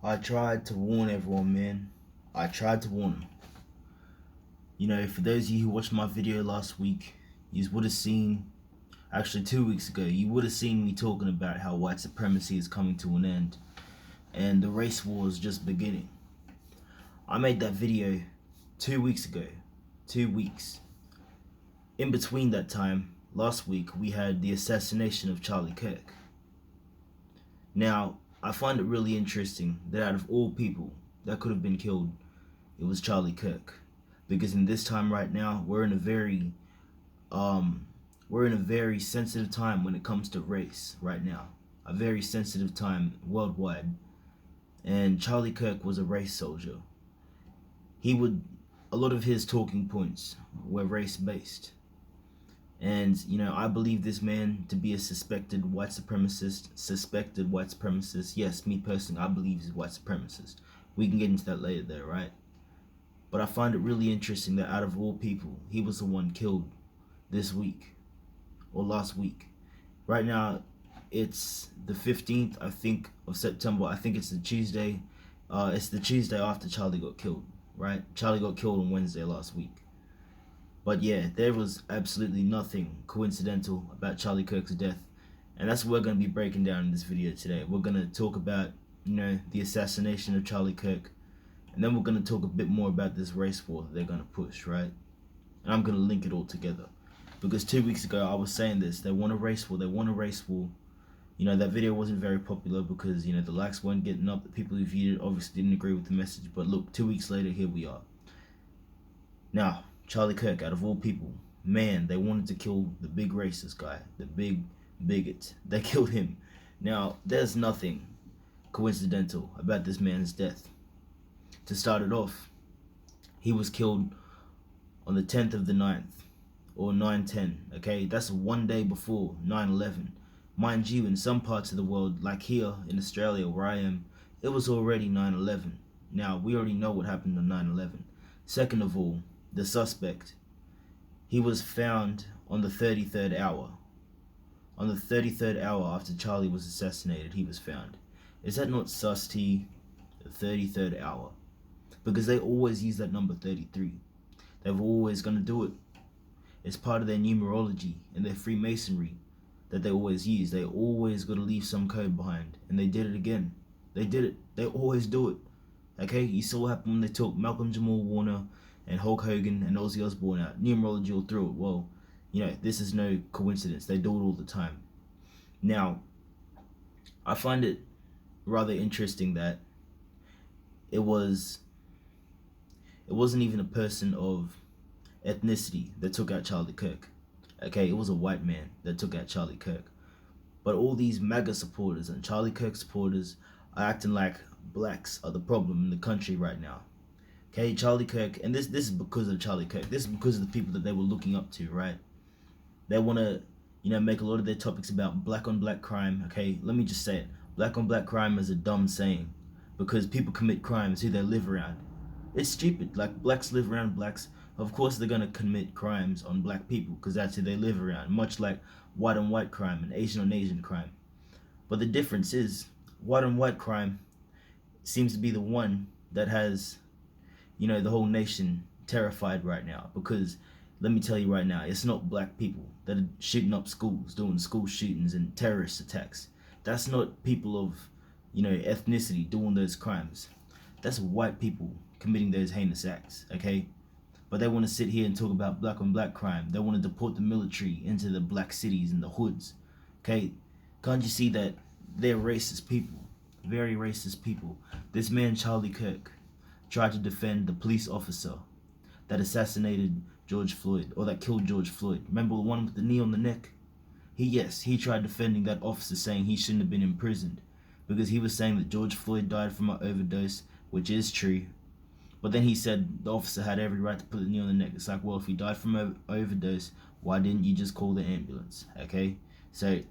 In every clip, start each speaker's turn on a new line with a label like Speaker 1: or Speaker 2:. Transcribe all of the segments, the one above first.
Speaker 1: I tried to warn everyone, man. I tried to warn them. For those of you who watched my video last week, you would have seen, actually 2 weeks ago, you would have seen me talking about how white supremacy is coming to an end and the race war is just beginning. I made that video 2 weeks ago. 2 weeks. In between that time, last week, we had the assassination of Charlie Kirk. Now, I find it really interesting that out of all people that could have been killed, it was Charlie Kirk. Because in this time right now, we're in a very sensitive time when it comes to race right now. A very sensitive time worldwide. And Charlie Kirk was a race soldier. A lot of his talking points were race based. And, I believe this man to be a suspected white supremacist. Yes, me personally, I believe he's a white supremacist. We can get into that later there, right? But I find it really interesting that out of all people, he was the one killed this week. Or last week. Right now, it's the 15th, I think, of September. I think it's the Tuesday. It's the Tuesday after Charlie got killed, right? Charlie got killed on Wednesday last week. But yeah, there was absolutely nothing coincidental about Charlie Kirk's death. And that's what we're going to be breaking down in this video today. We're going to talk about, the assassination of Charlie Kirk. And then we're going to talk a bit more about this race war that they're going to push, right? And I'm going to link it all together. Because 2 weeks ago, I was saying this. They want a race war. They want a race war. That video wasn't very popular because, the likes weren't getting up. The people who viewed it obviously didn't agree with the message. But look, 2 weeks later, here we are. Now, Charlie Kirk, out of all people, man, they wanted to kill the big racist guy, the big bigot. They killed him. Now, there's nothing coincidental about this man's death. To start it off, he was killed on the 10th of the 9th, or 9/10, okay? That's one day before 9/11. Mind you, in some parts of the world, like here in Australia where I am, it was already 9/11. Now, we already know what happened on 9/11. Second of all, the suspect, he was found on the 33rd hour. On the 33rd hour after Charlie was assassinated, he was found. Is that not sus T? The 33rd hour. Because they always use that number 33. They're always going to do it. It's part of their numerology and their Freemasonry that they always use. They always got to leave some code behind. And they did it again. They did it. They always do it. Okay? You saw what happened when they took Malcolm Jamal Warner and Hulk Hogan and Ozzy Osbourne out. Numerology all through it. Well, this is no coincidence. They do it all the time. Now, I find it rather interesting that it wasn't even a person of ethnicity that took out Charlie Kirk. Okay, it was a white man that took out Charlie Kirk. But all these MAGA supporters and Charlie Kirk supporters are acting like blacks are the problem in the country right now. Okay, Charlie Kirk, and this is because of Charlie Kirk. This is because of the people that they were looking up to, right? They want to, make a lot of their topics about black on black crime. Okay, let me just say it. Black on black crime is a dumb saying because people commit crimes who they live around. It's stupid. Like, blacks live around blacks. Of course they're going to commit crimes on black people because that's who they live around. Much like white on white crime and Asian on Asian crime. But the difference is, white on white crime seems to be the one that has, the whole nation terrified right now. Because, let me tell you right now, it's not black people that are shooting up schools, doing school shootings and terrorist attacks. That's not people of, ethnicity doing those crimes. That's white people committing those heinous acts, okay? But they want to sit here and talk about black on black crime. They want to deport the military into the black cities and the hoods, okay? Can't you see that they're racist people? Very racist people. This man, Charlie Kirk, tried to defend the police officer that assassinated George Floyd, or that killed George Floyd. Remember the one with the knee on the neck? He tried defending that officer, saying he shouldn't have been imprisoned because he was saying that George Floyd died from an overdose, which is true. But then he said the officer had every right to put the knee on the neck. It's like, well, if he died from an overdose, why didn't you just call the ambulance? Okay? So,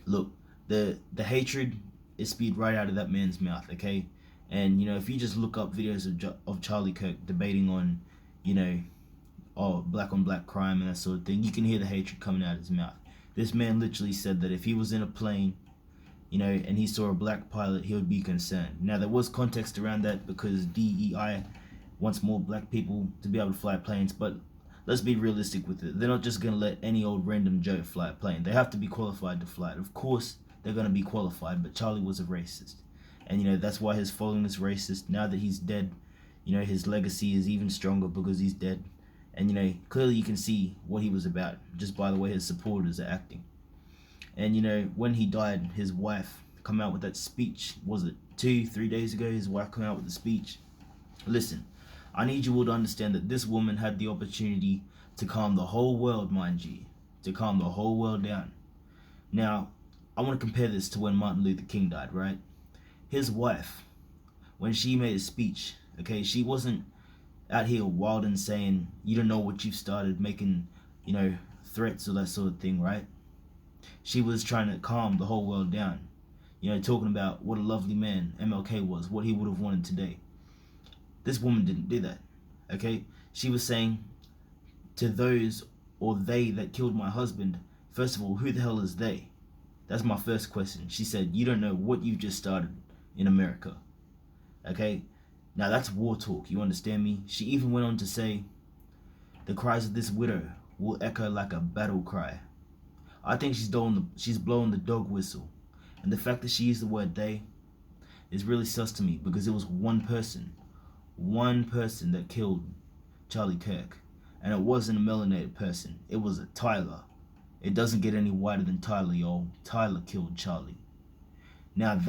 Speaker 1: look, the hatred is spewed right out of that man's mouth, okay? And, if you just look up videos of Charlie Kirk debating on, black on black crime and that sort of thing, you can hear the hatred coming out of his mouth. This man literally said that if he was in a plane and he saw a black pilot, he would be concerned. Now, there was context around that because DEI wants more black people to be able to fly planes, but let's be realistic with it. They're not just going to let any old random Joe fly a plane. They have to be qualified to fly it. Of course, they're going to be qualified, but Charlie was a racist. And, that's why his following is racist. Now that he's dead, his legacy is even stronger because he's dead. And, clearly you can see what he was about just by the way his supporters are acting. And, when he died, his wife come out with that speech. Was it 2-3 days ago? His wife come out with the speech. Listen, I need you all to understand that this woman had the opportunity to calm the whole world, mind you. To calm the whole world down. Now, I want to compare this to when Martin Luther King died, right? His wife, when she made a speech, okay, she wasn't out here wild and saying, you don't know what you've started, making, threats or that sort of thing, right? She was trying to calm the whole world down. Talking about what a lovely man MLK was, what he would have wanted today. This woman didn't do that, okay? She was saying to those or they that killed my husband, first of all, who the hell is they? That's my first question. She said, you don't know what you've just started in America, okay? Now that's war talk, you understand me? She even went on to say, the cries of this widow will echo like a battle cry. I think she's blowing the dog whistle. And the fact that she used the word they is really sus to me because it was one person that killed Charlie Kirk. And it wasn't a melanated person. It was a Tyler. It doesn't get any whiter than Tyler, y'all. Tyler killed Charlie. Now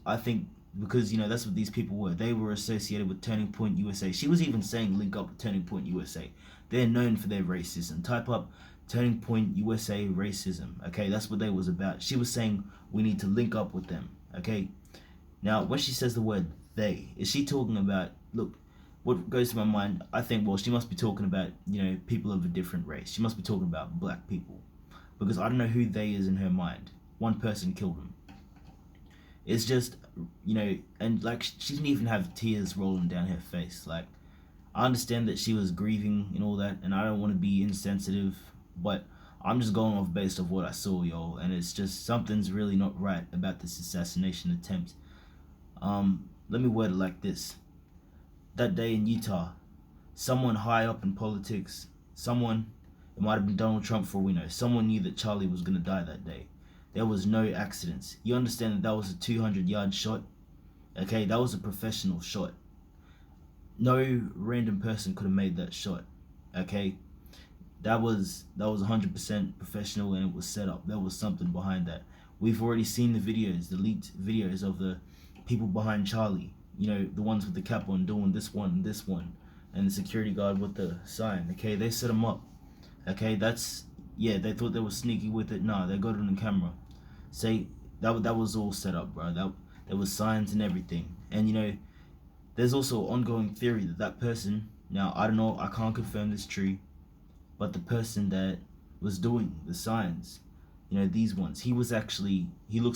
Speaker 1: I think, because, that's what these people were. They were associated with Turning Point USA. She was even saying link up with Turning Point USA. They're known for their racism. Type up Turning Point USA racism. Okay, that's what they was about. She was saying we need to link up with them. Okay. Now, when she says the word they, is she talking about, look, what goes to my mind, I think, well, she must be talking about, people of a different race. She must be talking about black people. Because I don't know who they is in her mind. One person killed them. It's just, and like she didn't even have tears rolling down her face. Like, I understand that she was grieving and all that, and I don't want to be insensitive, but I'm just going off based off what I saw, y'all, and it's just something's really not right about this assassination attempt. Let me word it like this. That day in Utah, someone high up in politics, it might have been Donald Trump for all we know, someone knew that Charlie was going to die that day. There was no accidents. You understand that was a 200-yard shot? Okay, that was a professional shot. No random person could have made that shot. Okay? That was 100% professional, and it was set up. There was something behind that. We've already seen the videos, the leaked videos of the people behind Charlie. The ones with the cap on doing this one, and the security guard with the sign. Okay, they set them up. Okay, they thought they were sneaky with it. No, they got it on camera. Say that was all set up, bro. There was signs and everything. And there's also an ongoing theory that person. Now I don't know. I can't confirm this true, but the person that was doing the signs, these ones, he looks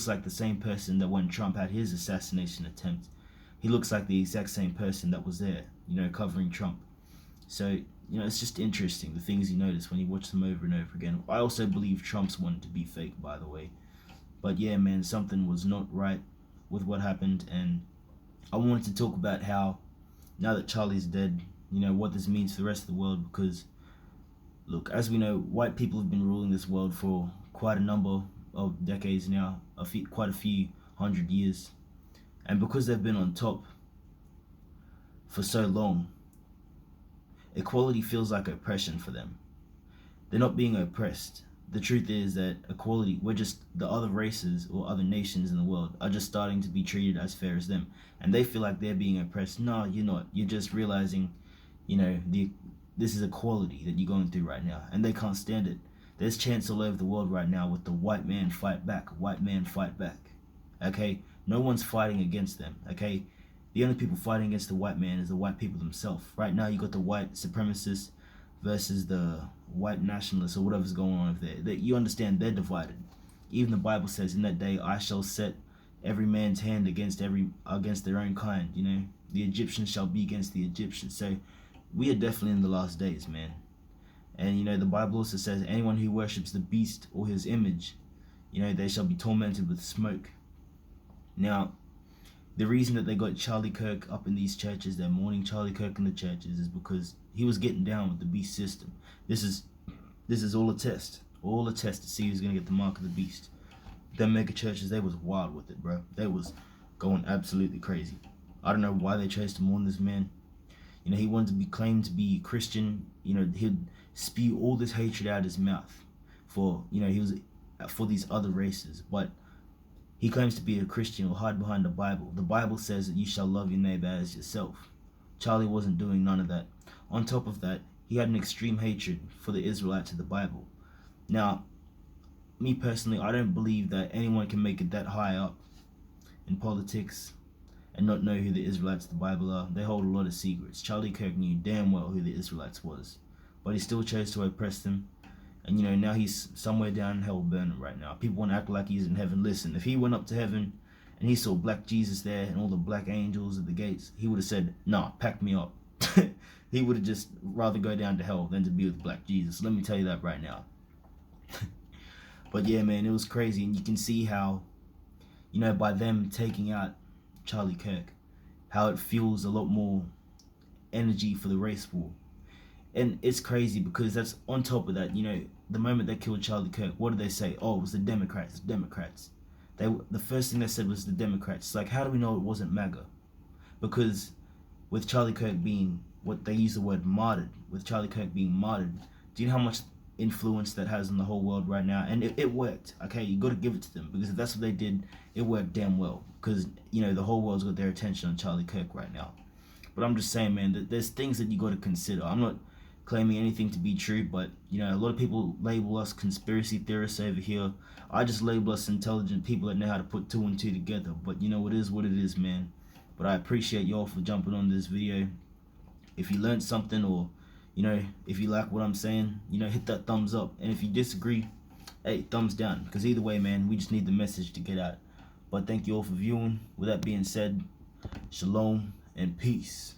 Speaker 1: like the same person that when Trump had his assassination attempt, he looks like the exact same person that was there, covering Trump. So, it's just interesting, the things you notice when you watch them over and over again. I also believe Trump's one to be fake, by the way. But yeah, man, something was not right with what happened, and I wanted to talk about how, now that Charlie's dead, what this means for the rest of the world, because, look, as we know, white people have been ruling this world for quite a number of decades now, quite a few 100 years, and because they've been on top for so long, equality feels like oppression for them. They're not being oppressed. The truth is that equality, the other races or other nations in the world are just starting to be treated as fair as them. And they feel like they're being oppressed. No, you're not. You're just realizing, this is equality that you're going through right now. And they can't stand it. There's chants all over the world right now with the white man fight back. White man fight back. Okay? No one's fighting against them. Okay? The only people fighting against the white man is the white people themselves. Right now, you got the white supremacists versus the white nationalists or whatever's going on over there. You understand they're divided. Even the Bible says, in that day, I shall set every man's hand against their own kind. The Egyptians shall be against the Egyptians. So we are definitely in the last days, man. And the Bible also says, anyone who worships the beast or his image, they shall be tormented with smoke. Now, the reason that they got Charlie Kirk up in these churches, they're mourning Charlie Kirk in the churches, is because he was getting down with the beast system. This is all a test to see who's gonna get the mark of the beast. Them mega churches, they was wild with it, bro. They was going absolutely crazy. I don't know why they chose to mourn this man. You know, he wanted to be claimed to be Christian. You know, he'd spew all this hatred out his mouth for, you know, he was for these other races, but he claims to be a Christian or hide behind the Bible. The Bible says that you shall love your neighbor as yourself. Charlie wasn't doing none of that. On top of that, he had an extreme hatred for the Israelites of the Bible. Now, me personally, I don't believe that anyone can make it that high up in politics and not know who the Israelites of the Bible are. They hold a lot of secrets. Charlie Kirk knew damn well who the Israelites was, but he still chose to oppress them. And you know, now he's somewhere down in hell burning right now. People want to act like he's in heaven. Listen, if he went up to heaven and he saw black Jesus there and all the black angels at the gates, he would have said, nah, pack me up. He would have just rather go down to hell than to be with black Jesus. Let me tell you that right now. But yeah, man, it was crazy. And you can see how, you know, by them taking out Charlie Kirk, how it fuels a lot more energy for the race war. And it's crazy because that's on top of that, you know, the moment they killed Charlie Kirk, what did they say? Oh, it was the Democrats. The first thing they said was the Democrats. It's like, how do we know it wasn't MAGA? Because with Charlie Kirk being, what they use the word martyred, with Charlie Kirk being martyred, do you know how much influence that has on the whole world right now? And it worked, okay? You got to give it to them, because if that's what they did, it worked damn well. Because, you know, the whole world's got their attention on Charlie Kirk right now. But I'm just saying, man, that there's things that you got to consider. I'm not claiming anything to be true, but you know, a lot of people label us conspiracy theorists over here. I just label us intelligent people that know how to put two and two together. But you know, it is what it is, man. But I appreciate y'all for jumping on this video. If you learned something, or you know, if you like what I'm saying, you know, hit that thumbs up. And if you disagree, hey, thumbs down. Because either way, man, we just need the message to get out. But thank you all for viewing. With that being said, shalom and peace.